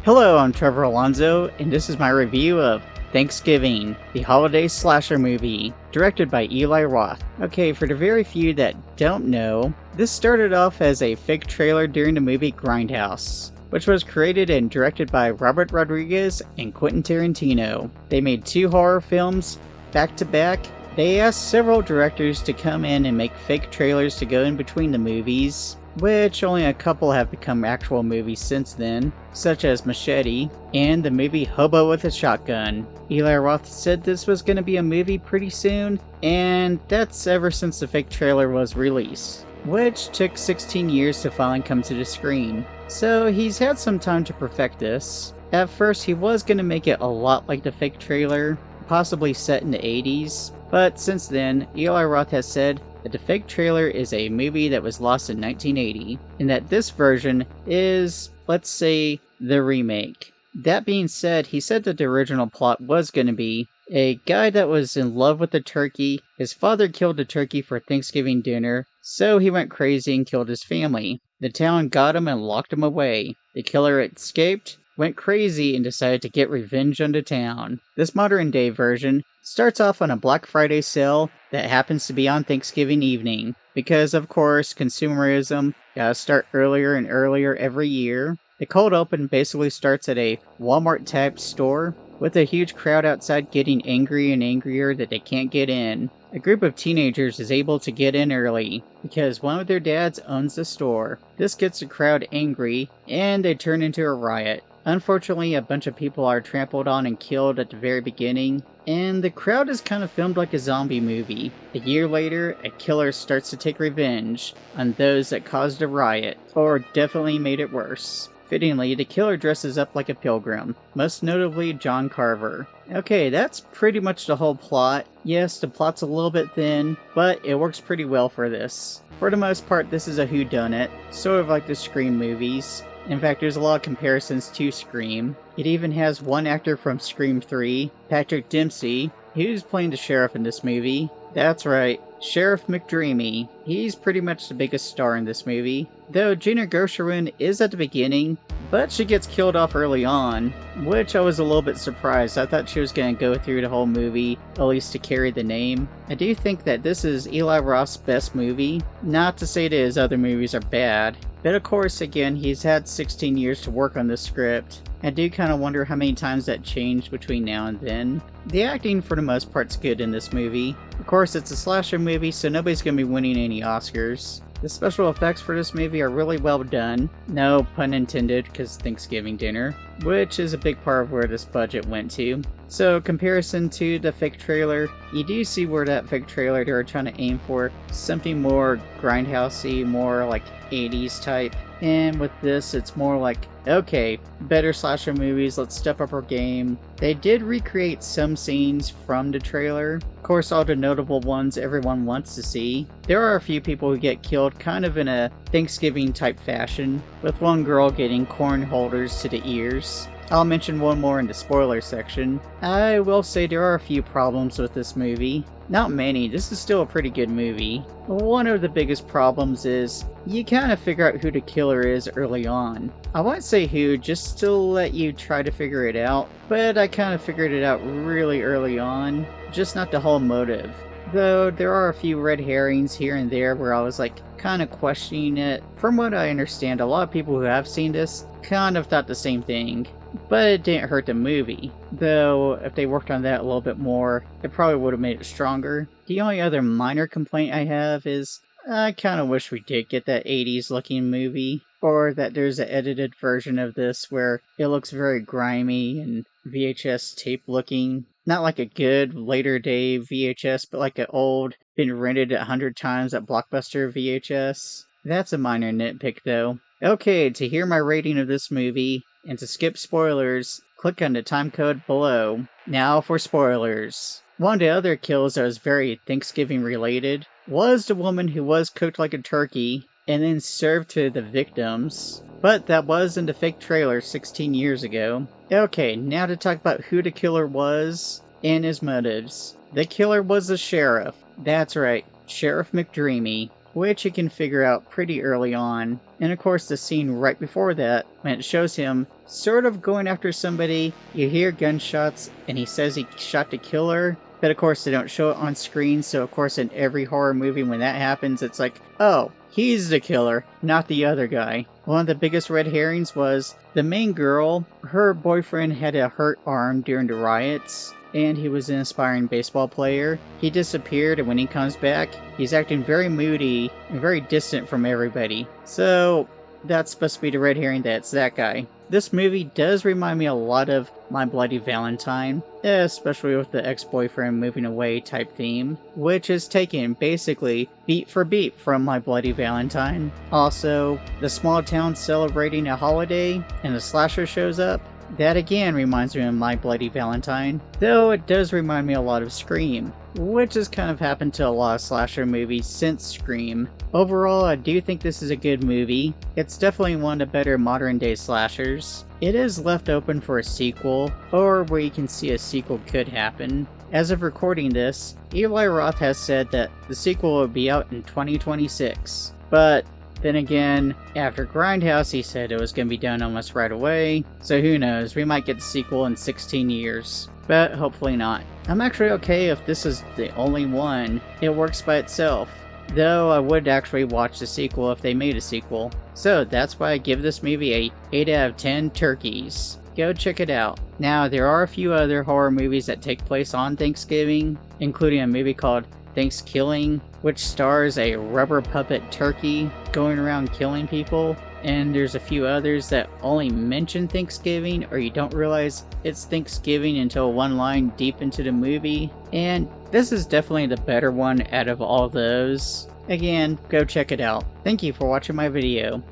Hello, I'm Trevor Alonso, and this is my review of Thanksgiving, the holiday slasher movie, directed by Eli Roth. Okay, for the very few that don't know, this started off as a fake trailer during the movie Grindhouse, which was created and directed by Robert Rodriguez and Quentin Tarantino. They made two horror films back to back. They asked several directors to come in and make fake trailers to go in between the movies, which only a couple have become actual movies since then, such as Machete and the movie Hobo with a Shotgun. Eli Roth said this was going to be a movie pretty soon, and that's ever since the fake trailer was released, which took 16 years to finally come to the screen. So he's had some time to perfect this. At first he was going to make it a lot like the fake trailer, possibly set in the 80s, but since then, Eli Roth has said that the fake trailer is a movie that was lost in 1980, and that this version is, let's say, the remake. That being said, he said that the original plot was going to be a guy that was in love with a turkey. His father killed the turkey for Thanksgiving dinner, so he went crazy and killed his family. The town got him and locked him away. The killer escaped, went crazy, and decided to get revenge on the town. This modern day version starts off on a Black Friday sale that happens to be on Thanksgiving evening, because of course consumerism gotta start earlier and earlier every year. The cold open basically starts at a Walmart type store, with a huge crowd outside getting angry and angrier that they can't get in. A group of teenagers is able to get in early, because one of their dads owns the store. This gets the crowd angry, and they turn into a riot. Unfortunately, a bunch of people are trampled on and killed at the very beginning, and the crowd is kind of filmed like a zombie movie. A year later, a killer starts to take revenge on those that caused a riot, or definitely made it worse. Fittingly, the killer dresses up like a pilgrim, most notably John Carver. Okay, that's pretty much the whole plot. Yes, the plot's a little bit thin, but it works pretty well for this. For the most part, this is a whodunit, sort of like the Scream movies. In fact, there's a lot of comparisons to Scream. It even has one actor from Scream 3, Patrick Dempsey, who's playing the sheriff in this movie. That's right, Sheriff McDreamy. He's pretty much the biggest star in this movie. Though Gina Gershwin is at the beginning, but she gets killed off early on, which I was a little bit surprised. I thought she was going to go through the whole movie, at least to carry the name. I do think that this is Eli Roth's best movie. Not to say that his other movies are bad, but of course, again, he's had 16 years to work on this script. I do kind of wonder how many times that changed between now and then. The acting, for the most part, is good in this movie. Of course, it's a slasher movie, so nobody's going to be winning any Oscars. The special effects for this movie are really well done. No pun intended, because Thanksgiving dinner, which is a big part of where this budget went to. So, comparison to the fake trailer, you do see where that fake trailer they were trying to aim for something more grindhousey, more like 80s type. And with this, it's more like, okay, better slasher movies, let's step up our game. They did recreate some scenes from the trailer. Of course, all the notable ones everyone wants to see. There are a few people who get killed kind of in a Thanksgiving type fashion, with one girl getting corn holders to the ears. I'll mention one more in the spoiler section. I will say there are a few problems with this movie. Not many, this is still a pretty good movie. One of the biggest problems is, you kind of figure out who the killer is early on. I won't say who, just to let you try to figure it out, but I kind of figured it out really early on, just not the whole motive. Though there are a few red herrings here and there where I was like, kind of questioning it. From what I understand, a lot of people who have seen this kind of thought the same thing. But it didn't hurt the movie, though if they worked on that a little bit more, it probably would have made it stronger. The only other minor complaint I have is, I kind of wish we did get that 80s looking movie, or that there's an edited version of this where it looks very grimy and VHS tape looking. Not like a good later day VHS, but like an old, been rented 100 times at Blockbuster VHS. That's a minor nitpick though. Okay, to hear my rating of this movie, and to skip spoilers, click on the timecode below. Now for spoilers. One of the other kills that was very Thanksgiving related was the woman who was cooked like a turkey and then served to the victims. But that was in the fake trailer 16 years ago. Okay, now to talk about who the killer was and his motives. The killer was the sheriff. That's right, Sheriff McDreamy. which you can figure out pretty early on. And of course the scene right before that, when it shows him sort of going after somebody, you hear gunshots and he says he shot the killer. But of course they don't show it on screen, so of course in every horror movie when that happens, it's like, oh, he's the killer, not the other guy. One of the biggest red herrings was the main girl, her boyfriend had a hurt arm during the riots, and he was an aspiring baseball player. He disappeared, and when he comes back, he's acting very moody and very distant from everybody. So that's supposed to be the red herring that it's that guy. This movie does remind me a lot of My Bloody Valentine, especially with the ex-boyfriend moving away type theme, which is taken basically beat for beat from My Bloody Valentine. Also, the small town celebrating a holiday and a slasher shows up. That again reminds me of My Bloody Valentine, though it does remind me a lot of Scream, which has kind of happened to a lot of slasher movies since Scream. Overall, I do think this is a good movie. It's definitely one of the better modern day slashers. It is left open for a sequel, or where you can see a sequel could happen. As of recording this, Eli Roth has said that the sequel will be out in 2026, but then again, after Grindhouse, he said it was going to be done almost right away, so who knows, we might get the sequel in 16 years. But hopefully not. I'm actually okay if this is the only one. It works by itself. Though I would actually watch the sequel if they made a sequel. So that's why I give this movie a 8 out of 10 turkeys. Go check it out. Now, there are a few other horror movies that take place on Thanksgiving, including a movie called Thanksgiving, which stars a rubber puppet turkey going around killing people. And there's a few others that only mention Thanksgiving, or you don't realize it's Thanksgiving until one line deep into the movie. And this is definitely the better one out of all those. Again, go check it out. Thank you for watching my video.